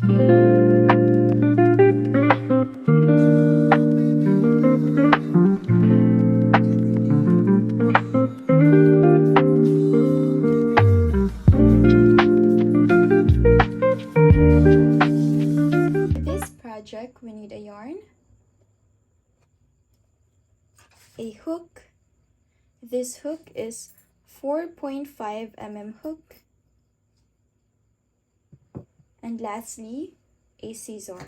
We need a yarn, a hook. This hook is 4.5 mm hook, and lastly a scissor.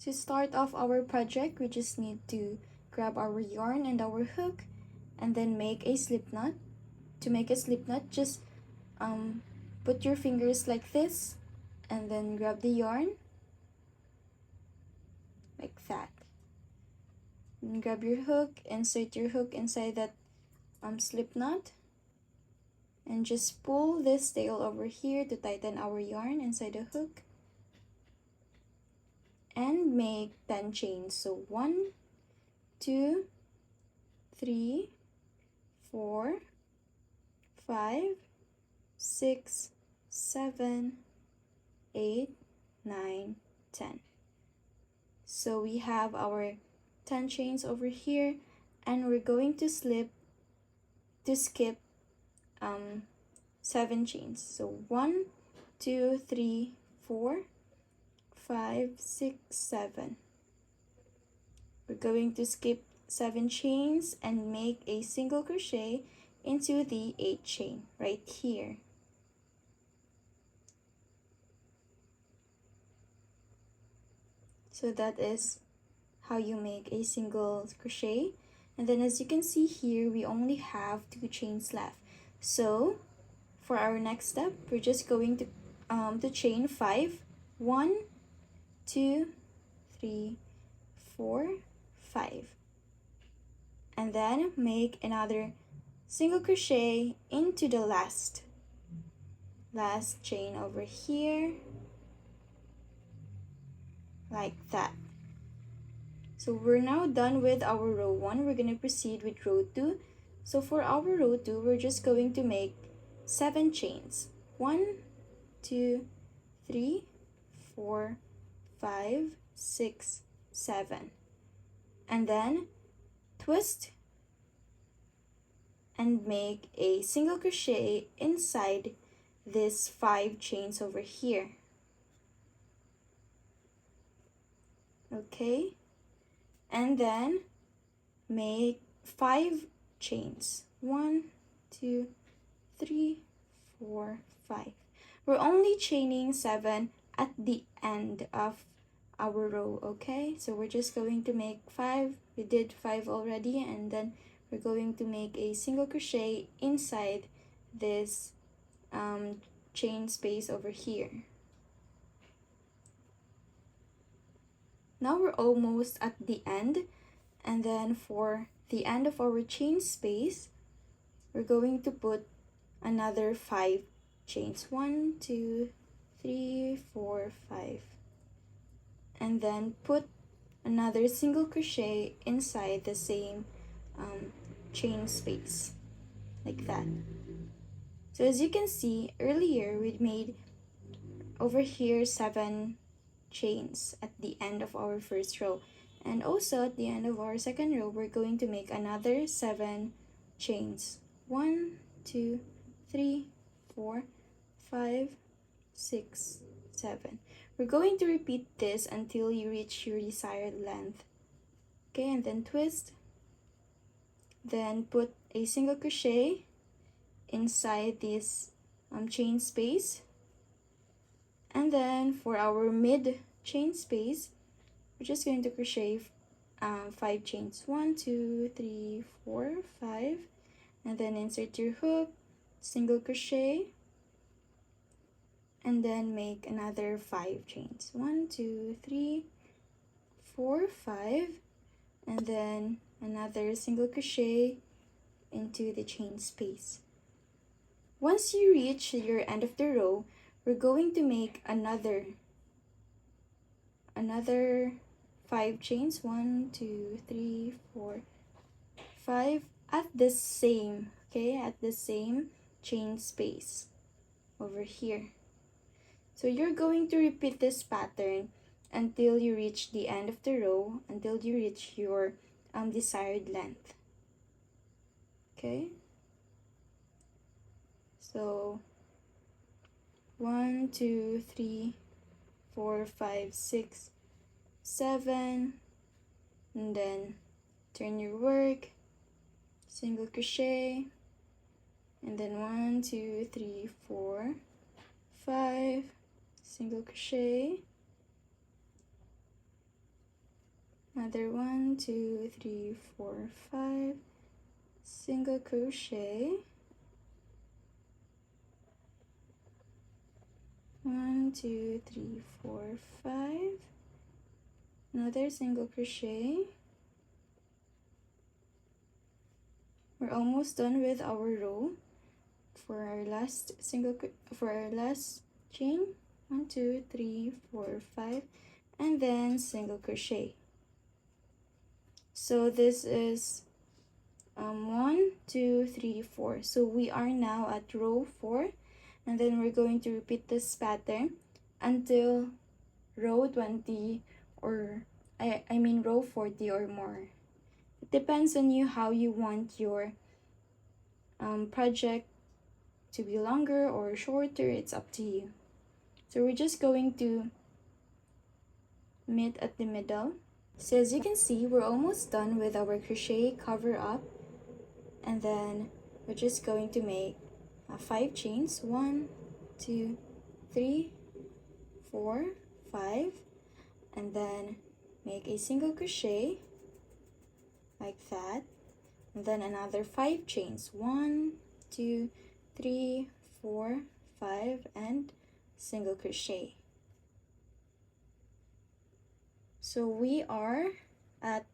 To start off our project, we just need to grab our yarn and our hook and then make a slip knot. To make a slip knot, just put your fingers like this and then grab the yarn like that. And grab your hook, insert your hook inside that slip knot, and just pull this tail over here to tighten our yarn inside the hook, and make 10 chains. So 1, 2, 3, 4, 5, 6, 7, 8, 9, 10. So we have our 10 chains over here, and we're going to skip 7 chains. So 1, 2, 3, 4, 5, 6, 7. We're going to skip 7 chains and make a single crochet into the 8th chain right here. So that is how you make a single crochet. And then as you can see here, we only have 2 chains left. So for our next step, we're just going to chain 5. 1, 2, 3, 4, 5. And then make another single crochet into the last chain over here, like that. So we're now done with our row 1. We're going to proceed with row 2. So for our row 2, we're just going to make 7 chains. 1, 2, 3, 4, 5, 6, 7. And then twist and make a single crochet inside this 5 chains over here. Okay, and then make 5 chains. 1, 2, 3, 4, 5. We're only chaining 7 at the end of our row, okay? So we're just going to make 5. We did 5 already, and then we're going to make a single crochet inside this chain space over here. Now we're almost at the end, and then for the end of our chain space, we're going to put another 5 chains. 1, 2, 3, 4, 5. And then put another single crochet inside the same chain space, like that. So as you can see, earlier we made over here 7 chains at the end of our first row, and also at the end of our second row we're going to make another 7 chains. 1, 2, 3, 4, 5, 6, 7. We're going to repeat this until you reach your desired length. Okay, and then twist, then put a single crochet inside this chain space, and then for our mid chain space, we're just going to crochet 5 chains. 1, 2, 3, 4, 5, and then insert your hook, single crochet, and then make another 5 chains. 1, 2, 3, 4, 5, and then another single crochet into the chain space. Once you reach your end of the row, we're going to make another 5 chains. 1, 2, 3, 4, 5 at the same chain space. over here. So you're going to repeat this pattern until you reach the end of the row, until you reach your desired length. Okay? So 1, 2, 3, 4, 5, 6, 7, and then turn your work, single crochet, and then 1, 2, 3, 4, 5, single crochet, another 1, 2, 3, 4, 5, single crochet, 1, 2, 3, 4, 5, another single crochet. We're almost done with our row. For our last chain, 1, 2, 3, 4, 5, and then single crochet. So this is 1, 2, 3, 4. So we are now at row 4, and then we're going to repeat this pattern until row 20, or I mean row 40 or more. It depends on you how you want your project to be longer or shorter. It's up to you. So we're just going to meet at the middle. So as you can see, we're almost done with our crochet cover up, and then we're just going to make 5 chains. 1, 2, 3, 4, 5, and then make a single crochet like that, and then another 5 chains. 1, 2, 3, 4, 5, and single crochet. So we are at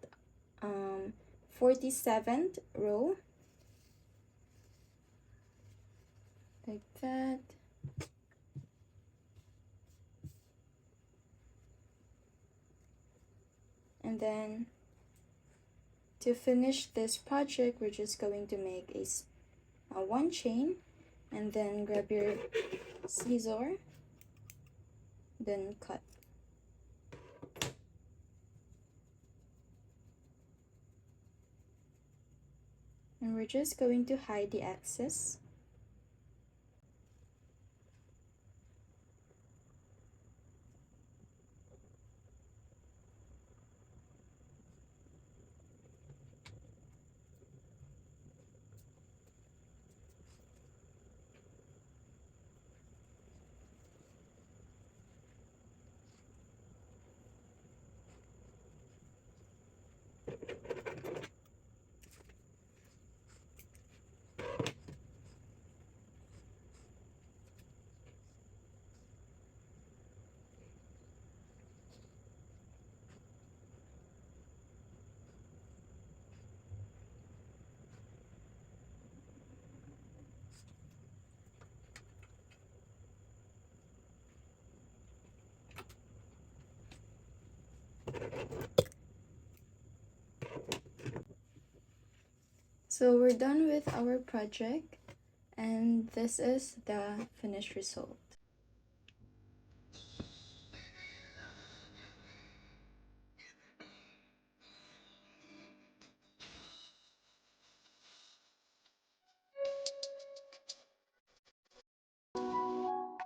47th row, like that. And then to finish this project, we're just going to make a 1 chain, and then grab your scissor, then cut. And we're just going to hide the excess. So we're done with our project, and this is the finished result.